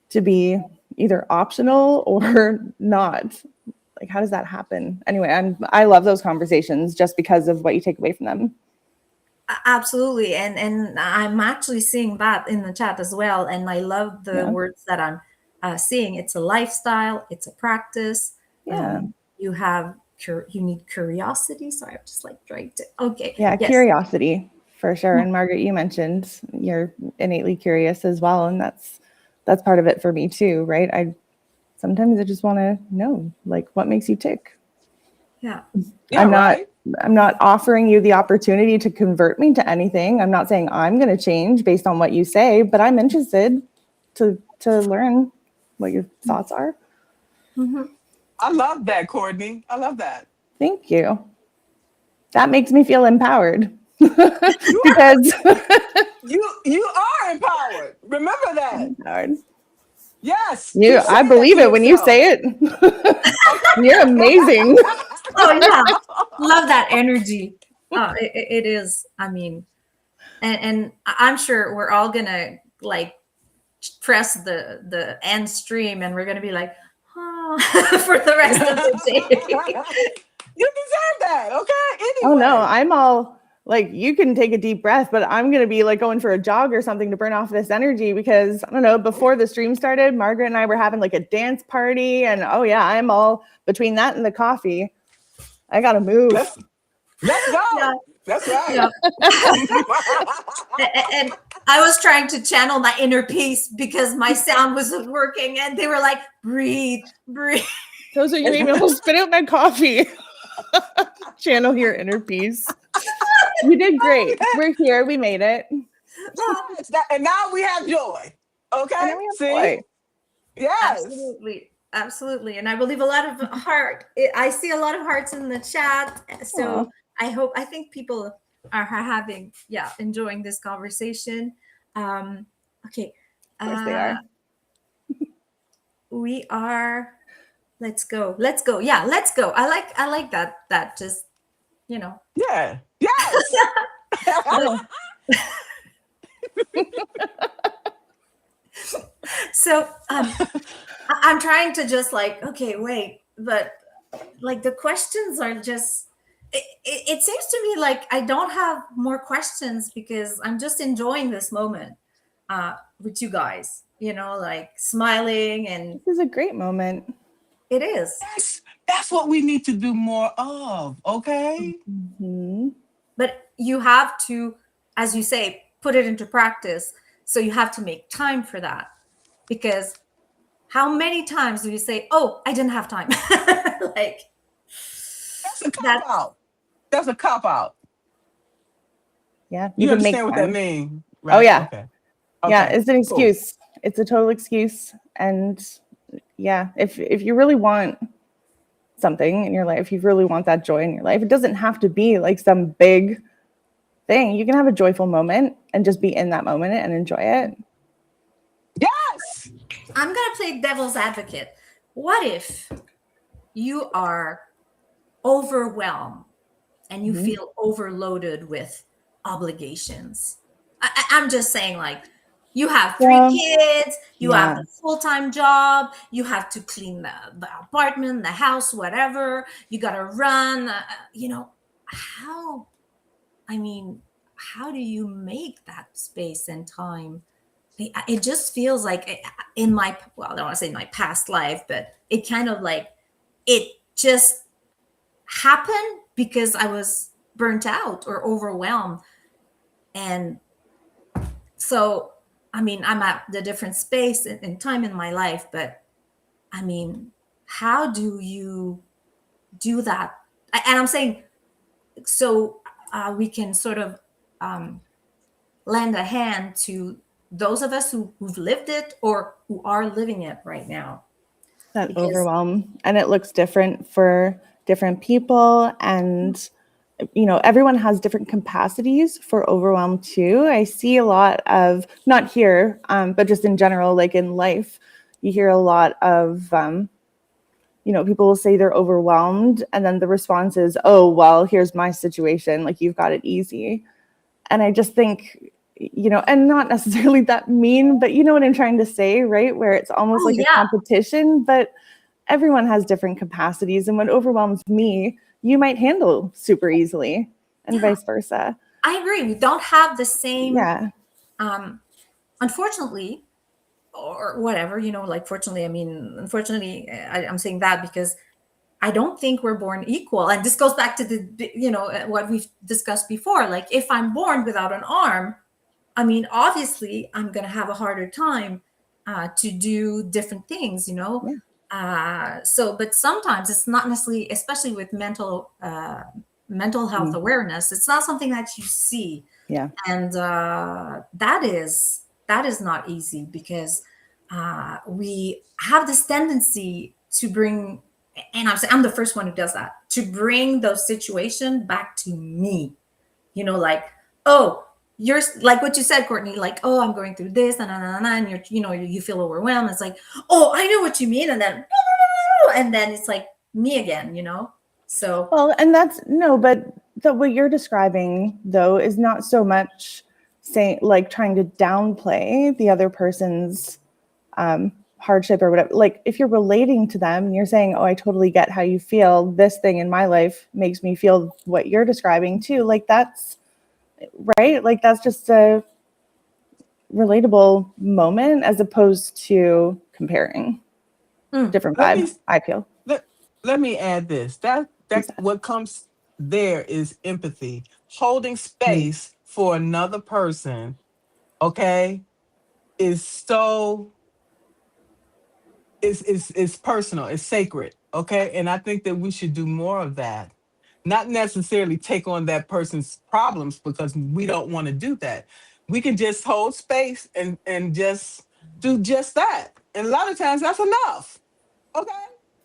to be either optional or not. Like, how does that happen? Anyway, I love those conversations just because of what you take away from them. Absolutely. And I'm actually seeing that in the chat as well. And I love the words that I'm seeing. It's a lifestyle, it's a practice. Yeah. You need curiosity. Sorry, I'm just like trying to, okay. Yeah, yes. Curiosity for sure. And Margaret, you mentioned you're innately curious as well. And that's part of it for me too, right? Sometimes I just want to know, like, what makes you tick. Yeah. I'm not offering you the opportunity to convert me to anything. I'm not saying I'm going to change based on what you say, but I'm interested to learn what your thoughts are. Mm-hmm. I love that, Courtney. I love that. Thank you. That makes me feel empowered. Because you are empowered. Remember that. Empowered. Yes. I believe it when you say it. You're amazing. Oh yeah, love that energy. It is. I mean, and I'm sure we're all gonna like press the end stream, and we're gonna be like, for the rest of the day. You deserve that, okay? Anyway. Oh no, I'm all like, you can take a deep breath, but I'm gonna be like going for a jog or something to burn off this energy, because I don't know, before the stream started, Margaret and I were having like a dance party, and oh yeah, I'm all between that and the coffee. I gotta move. Let's go. Yeah. That's right. Yeah. And I was trying to channel my inner peace because my sound wasn't working, and they were like, breathe. Those are you made me almost spit out my coffee. Channel your inner peace. You did great. We're here. We made it. And now we have joy. Okay. See? Joy. Yes. Absolutely. And I believe a lot of heart. I see a lot of hearts in the chat. So I think people are enjoying this conversation. Okay. Of course they are. We are. Let's go. Yeah, let's go. I like that just, Yeah. Yes. So I'm trying to just like, okay, wait, but like the questions are just, it seems to me like I don't have more questions because I'm just enjoying this moment with you guys, like smiling, and this is a great moment. It is. That's what we need to do more of, okay? Mm-hmm. But you have to, as you say, put it into practice. So you have to make time for that. Because how many times do you say, oh, I didn't have time? Like, that's a cop-out. That's a cop-out. Yeah. You understand what that means, right? Oh, yeah. Okay. Yeah, it's an excuse. Cool. It's a total excuse. And yeah, if you really want something in your life, if you really want that joy in your life, it doesn't have to be like some big thing. You can have a joyful moment and just be in that moment and enjoy it. Yes. I'm going to play devil's advocate. What if you are overwhelmed and you feel overloaded with obligations? I'm just saying, like, you have 3 kids, you have a full-time job, you have to clean the apartment, the house, whatever. You got to run, how do you make that space and time? It just feels like I don't want to say my past life, but it kind of like, it just happened because I was burnt out or overwhelmed. And so, I'm at the different space and time in my life, but how do you do that? And I'm saying, so we can sort of lend a hand to those of us who've lived it or who are living it right now. That overwhelm. And it looks different for different people. And everyone has different capacities for overwhelm too. I see a lot of, not here, but just in general, like in life, you hear a lot of, people will say they're overwhelmed. And then the response is, oh, well, here's my situation. Like, you've got it easy. And I just think, and not necessarily that mean, but you know what I'm trying to say, right? Where it's almost like a competition, but everyone has different capacities. And what overwhelms me, you might handle super easily, and vice versa. I agree. We don't have the same, unfortunately, or whatever, like fortunately, unfortunately, I'm saying that because I don't think we're born equal. And this goes back to the, what we've discussed before. Like if I'm born without an arm, obviously I'm going to have a harder time to do different things, but sometimes it's not necessarily, especially with mental health awareness, it's not something that you see. And that is not easy because we have this tendency to bring, and I'm the first one who does that, to bring those situations back to me, like, oh, you're like what you said, Courtney, like, oh, I'm going through this and you feel overwhelmed. It's like, oh, I know what you mean. And then it's like me again, so. Well, and but what you're describing though is not so much saying like trying to downplay the other person's hardship or whatever. Like if you're relating to them and you're saying, oh, I totally get how you feel, this thing in my life makes me feel what you're describing too, like that's right, like that's just a relatable moment as opposed to comparing different vibes. I feel let me add this, that what comes there is empathy, holding space for another person, okay, is so it's personal, it's sacred, okay? And I think that we should do more of that. Not necessarily take on that person's problems because we don't want to do that. We can just hold space and just do just that. And a lot of times that's enough, okay?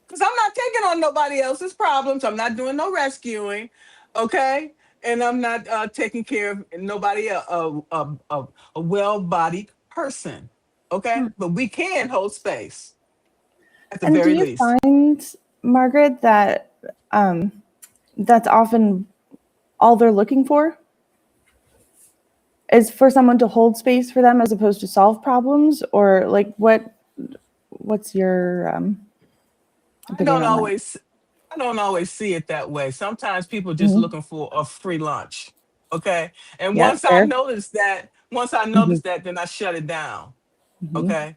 Because I'm not taking on nobody else's problems. I'm not doing no rescuing, okay? And I'm not taking care of nobody else, a well-bodied person, okay? But we can hold space at the very least. Do you find, Margaret, that that's often all they're looking for is for someone to hold space for them as opposed to solve problems? Or like what's your I don't always see it that way. Sometimes people just looking for a free lunch, okay? And once I notice that, then I shut it down, okay?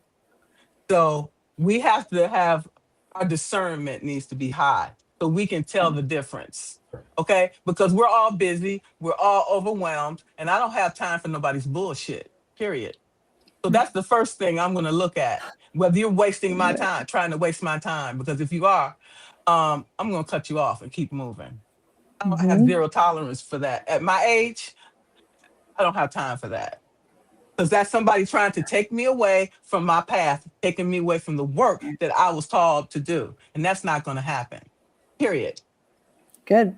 So we have to have, our discernment needs to be high so we can tell the difference, okay? Because we're all busy, we're all overwhelmed, and I don't have time for nobody's bullshit, period. So that's the first thing I'm going to look at, whether you're wasting my time, trying to waste my time, because if you are, I'm going to cut you off and keep moving. I don't have zero tolerance for that. At my age, I don't have time for that. Because that's somebody trying to take me away from my path, taking me away from the work that I was called to do. And that's not going to happen, period. Good.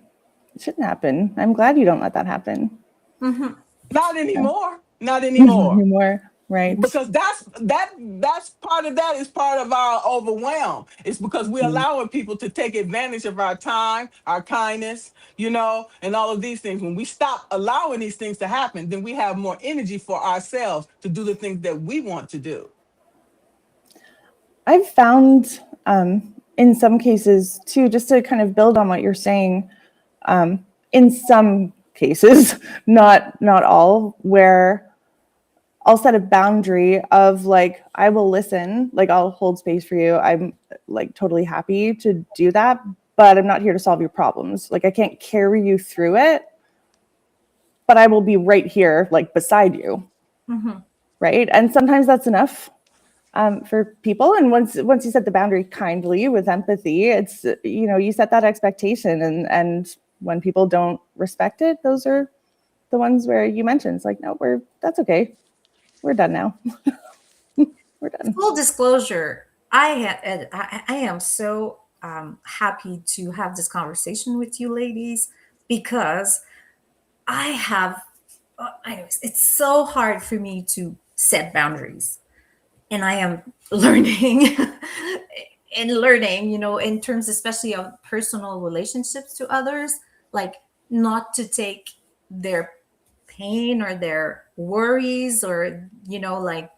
It shouldn't happen. I'm glad you don't let that happen. Not anymore. Not anymore. Right. Because that's part of that is part of our overwhelm. It's because we're allowing people to take advantage of our time, our kindness, and all of these things. When we stop allowing these things to happen, then we have more energy for ourselves to do the things that we want to do. I've found in some cases too, just to kind of build on what you're saying, in some cases, not all, where I'll set a boundary of like, I will listen, like I'll hold space for you. I'm like totally happy to do that, but I'm not here to solve your problems. Like I can't carry you through it, but I will be right here, like beside you. Right. And sometimes that's enough for people. And once you set the boundary kindly with empathy, it's, you set that expectation, and when people don't respect it, those are the ones where you mentioned, it's like, no, that's okay. We're done now. We're done. Full disclosure, I am so happy to have this conversation with you ladies, because it's so hard for me to set boundaries. And I am learning in terms especially of personal relationships to others, like not to take their pain or their worries, or like,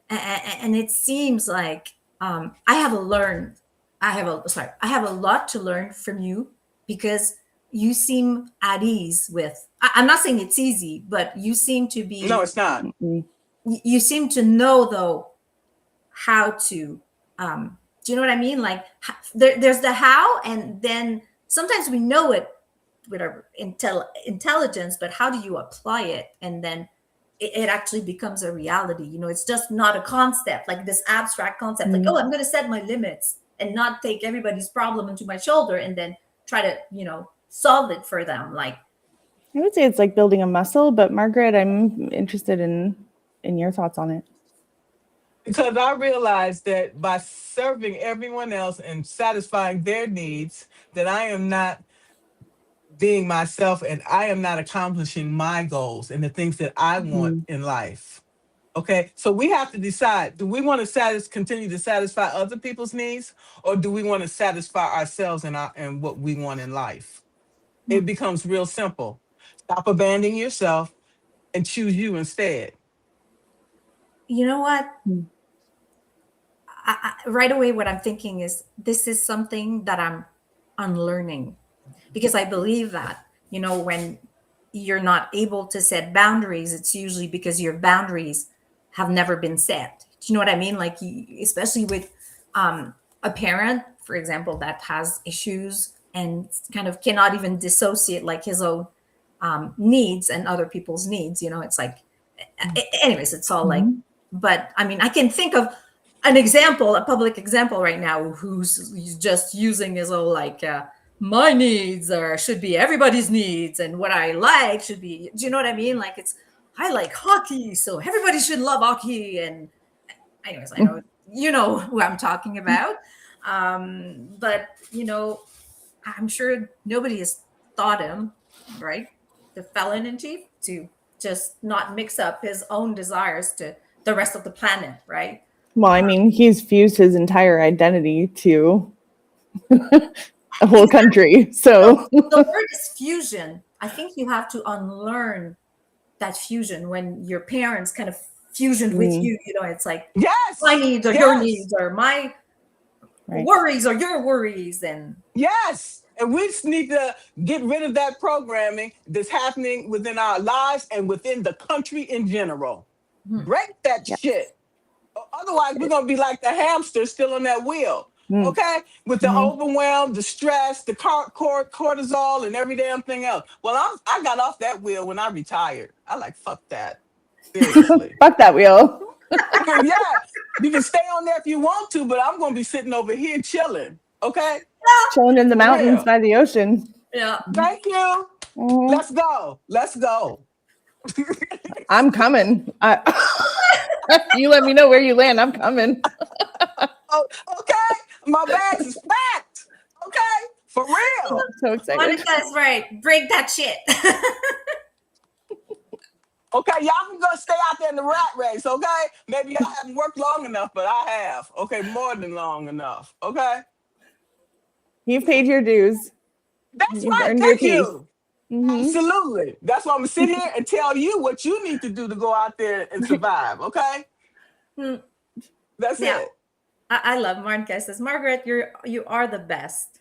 and it seems like I have a lot to learn from you, because you seem at ease with. I'm not saying it's easy, but you seem to No, be. it's not. You seem to know, though, how to. Do you know what I mean? Like, there's the how, and then sometimes we know it with our intelligence, but how do you apply it? And then it actually becomes a reality. It's just not a concept, like this abstract concept, like, oh, I'm going to set my limits and not take everybody's problem into my shoulder and then try to, solve it for them. Like, I would say it's like building a muscle, but Margaret, I'm interested in your thoughts on it. Because I realized that by serving everyone else and satisfying their needs, that I am not being myself and I am not accomplishing my goals and the things that I want in life. Okay, so we have to decide: do we want to continue to satisfy other people's needs, or do we want to satisfy ourselves and what we want in life? It becomes real simple. Stop abandoning yourself and choose you instead. you know what? Right away, what I'm thinking is, this is something that I'm unlearning, because I believe that, when you're not able to set boundaries, it's usually because your boundaries have never been set. Do you know what I mean? Like, especially with a parent, for example, that has issues and kind of cannot even dissociate, like, his own needs and other people's needs. It's like, anyways, it's all like, but I mean, I can think of an example, a public example right now, who's just using his own, like, my needs should be everybody's needs, and what I like should be. Do you know what I mean? Like, I like hockey, so everybody should love hockey. And anyways, I know who I'm talking about. But I'm sure nobody has taught him, right, the felon in chief, to just not mix up his own desires to the rest of the planet, right? Well, I mean, he's fused his entire identity to a whole country. So the word is fusion. I think you have to unlearn that fusion when your parents kind of fusioned with you. It's like, Yes, my needs are your needs, or my Right. worries are your worries. And yes. And we just need to get rid of that programming that's happening within our lives and within the country in general. Break that shit. Otherwise, we're going to be like the hamster still on that wheel. Okay? With the overwhelm, the stress, the cortisol, and every damn thing else. Well, I got off that wheel when I retired. I like, fuck that. Seriously. Fuck that wheel. Yeah, you can stay on there if you want to, but I'm going to be sitting over here chilling. Okay? Chilling in the For mountains real. by the ocean. yeah, Thank you. Let's go. Let's go. I'm coming. You let me know where you land. I'm coming. Oh, okay. My bags is packed. Okay. For real. So excited. Monica's right. Break that shit. Okay, y'all can go stay out there in the rat race, okay? Maybe y'all haven't worked long enough, but I have. Okay, more than long enough. Okay? You've paid your dues. That's You've right. earned your Thank you. Mhm. Absolutely. That's why I'm gonna sit here and tell you what you need to do to go out there and survive, okay? That's Yeah. it. I love Monica. Says, Margaret, you are the best.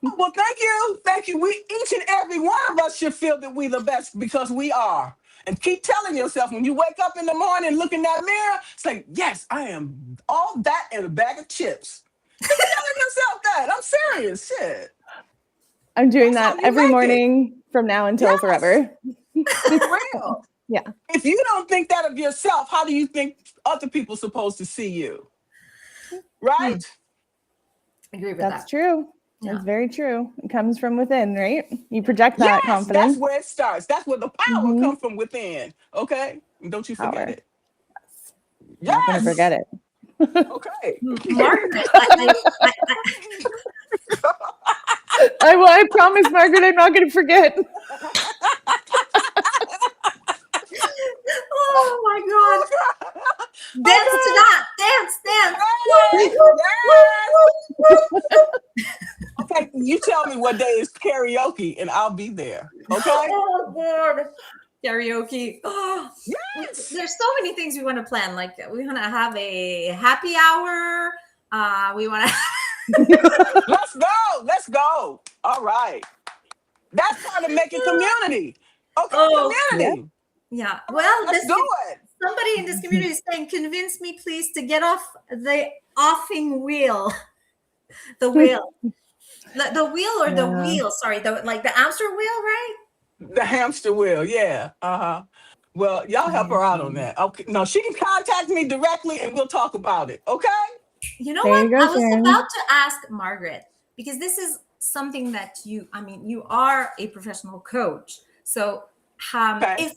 Well, thank you. Thank you. We each and every one of us should feel that we the best, because we are. And keep telling yourself, when you wake up in the morning, look in that mirror, say, yes, I am all that and a bag of chips. Keep telling yourself that. I'm serious. Shit. I'm doing That's that how you every make it. morning from now until Yes. forever. For real. Yeah. If you don't think that of yourself, how do you think other people supposed to see you? Right? Agree with That's that. true. Yeah. That's very true. It comes from within, right? You project that Yes, confidence. that's where it starts. That's where the power comes from within. Okay? And don't you forget Power. it. Not going to Yes. forget it. Okay. Margaret, I promise, Margaret, I'm not going to forget. oh my God. Dance to that. Dance. Yes. Okay, you tell me what day is karaoke and I'll be there. Okay? Oh God. Karaoke. Oh, Yes. there's so many things we want to plan. Like we want to have a happy hour. We want to. Let's go. Let's go. All right. That's part of making community. Okay, Oh, Yep. community. yeah. All right, Well, let's do it. somebody in this community is saying, "Convince me, please, to get off the offing wheel." The wheel, the wheel or the Yeah. wheel? Sorry, like the hamster wheel, right? The hamster wheel. Yeah. Uh-huh. Well, y'all help her out on that. Okay. No, she can contact me directly and we'll talk about it. Okay? You know There what? you go, I was Sharon. about to ask Margaret because this is something that you are a professional coach. So, Okay.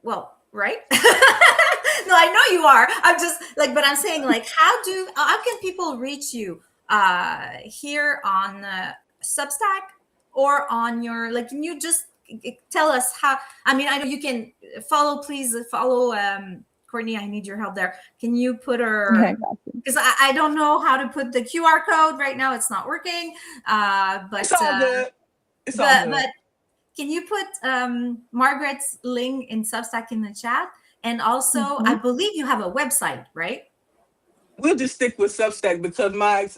well, right? No, I know you are. I'm just like, but I'm saying, like, how can people reach you here on Substack or on your, like, can you just tell us how? I mean, I know you can please follow Courtney. I need your help there. Can you put Yeah, her? I got you. Because I don't know how to put the QR code right now. It's not working. It's all good. It's all But good. can you put Margaret's link in Substack in the chat? And also, I Mhm. believe you have a website, right? We'll just stick with Substack because my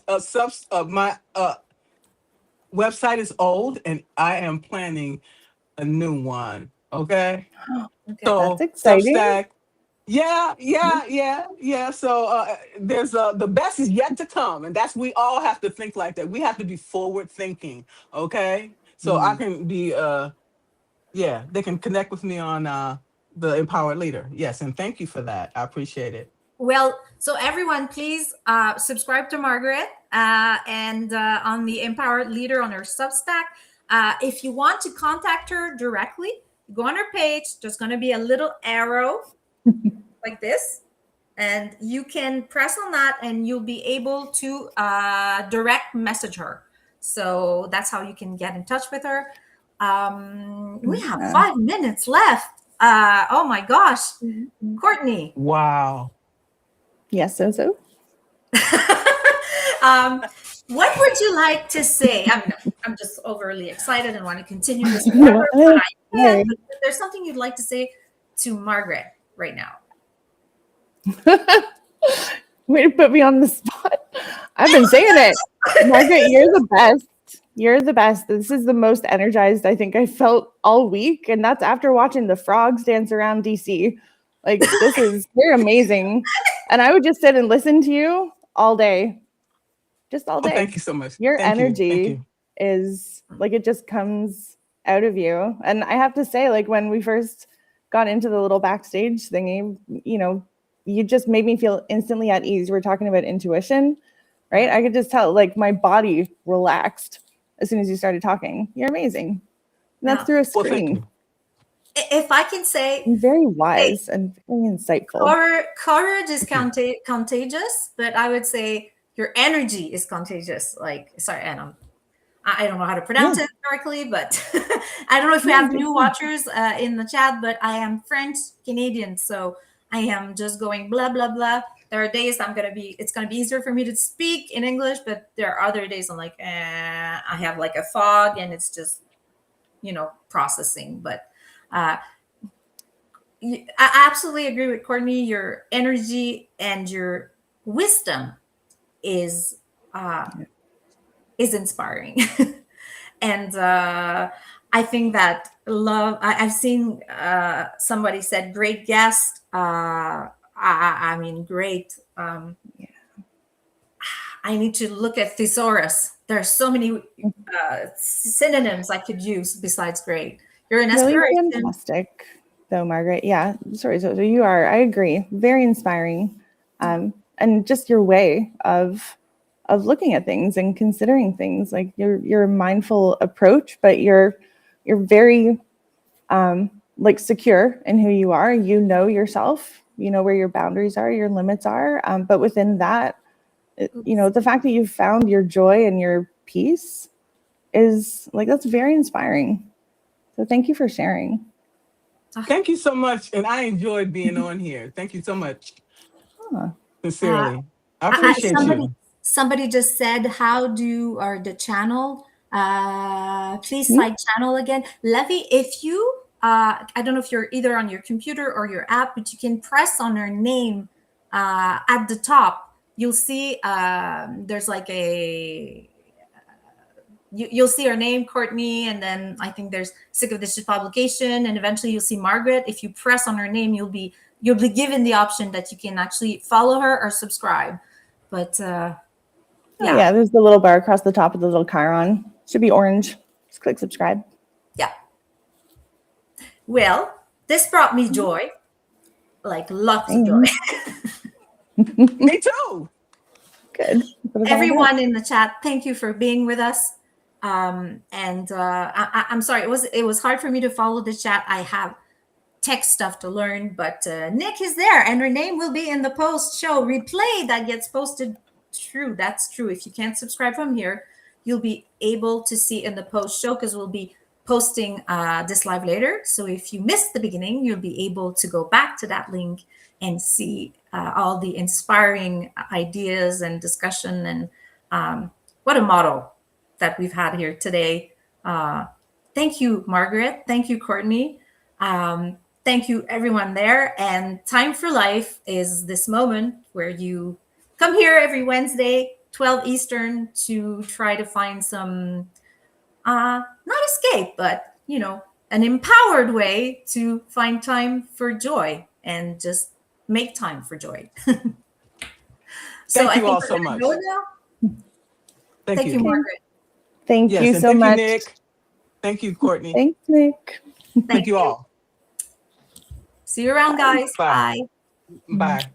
website is old and I am planning a new one. Okay. Okay. That's So exciting. Substack. Yeah. So there's the best is yet to come, and that's we all have to think like that. We have to be forward thinking. Okay. So I can be yeah, they can connect with me on the Empowered Leader. Yes, and thank you for that. I appreciate it. Well, so everyone, please subscribe to Margaret and on the Empowered Leader on her Substack. If you want to contact her directly, go on her page. There's going to be a little arrow like this, and you can press on that, and you'll be able to direct message her. So that's how you can get in touch with her. We have Yeah. 5 minutes left. Oh my gosh, Courtney. Wow. Yes, so. What would you like to say? I'm just overly excited and want to continue this No, forever, but I hey. can't. But if there's something you'd like to say to Margaret right now. Way to put me on the spot. I've been saying it. Margaret, you're the best. You're the best. This is the most energized I think I felt all week. And that's after watching the frogs dance around DC. Like, you're amazing. And I would just sit and listen to you all day. Just all Oh, day. thank you so much. Your Thank you. Thank energy you. is like, it just comes out of you. And I have to say, like, when we first got into the little backstage thingy, you just made me feel instantly at ease. We're talking about intuition, right? I could just tell, like, my body relaxed as soon as you started talking. You're amazing. And that's through a Well, thank screen. you. If I can say, And very wise and very insightful. courage is contagious, but I would say your energy is contagious. Like, sorry, and I don't know how to pronounce it correctly, but I don't know if we have new watchers in the chat, but I am French Canadian, so I am just going blah blah blah. There are days it's gonna be easier for me to speak in English, but there are other days I'm like, I have like a fog and it's just, processing. But I absolutely agree with Courtney. Your energy and your wisdom is inspiring. And I think that I've seen somebody said great guest. I mean, great. I need to look at thesaurus. There are so many synonyms I could use besides great. You're an Really inspiration. fantastic, though, Margaret. Yeah, sorry. So you are. I agree. Very inspiring, and just your way of looking at things and considering things. Like your mindful approach, but you're very like secure in who you are. You know yourself. You know where your boundaries are, your limits are. But within that, the fact that you've found your joy and your peace is like, that's very inspiring. So thank you for sharing. Thank you so much. And I enjoyed being on here. Thank you so much. Sincerely. I appreciate you. Somebody just said, how do, or the channel, please cite channel again. Levy, if you I don't know if you're either on your computer or your app, but you can press on her name at the top. You'll see there's like you'll see her name, Courtney, and then I think there's Sick of This publication, and eventually you'll see Margaret. If you press on her name, you'll be given the option that you can actually follow her or subscribe. But Oh, yeah, there's the little bar across the top of the little chiron. Should be orange. Just click subscribe. Yeah. Well, this brought me joy, like lots of joy. Me too. Good. Everyone in the chat, thank you for being with us. I'm sorry, it was hard for me to follow the chat. I have tech stuff to learn, but Nick is there, and her name will be in the post show replay that gets posted. True, that's true. If you can't subscribe from here, you'll be able to see in the post show, because we'll be posting this live later. So if you missed the beginning, you'll be able to go back to that link and see all the inspiring ideas and discussion, and what a model that we've had here today. Thank you, Margaret. Thank you, Courtney. Thank you, everyone there. And Time for Life is this moment where you come here every Wednesday, 12 Eastern, to try to find some, not escape, but, an empowered way to find time for joy and just make time for joy. Thank you all so much. Thank you, Margaret. Thank you so much. Thank you, Nick. Thank you, Courtney. Thanks, Nick. Thank you all. See you around, guys. Bye. Bye. Bye.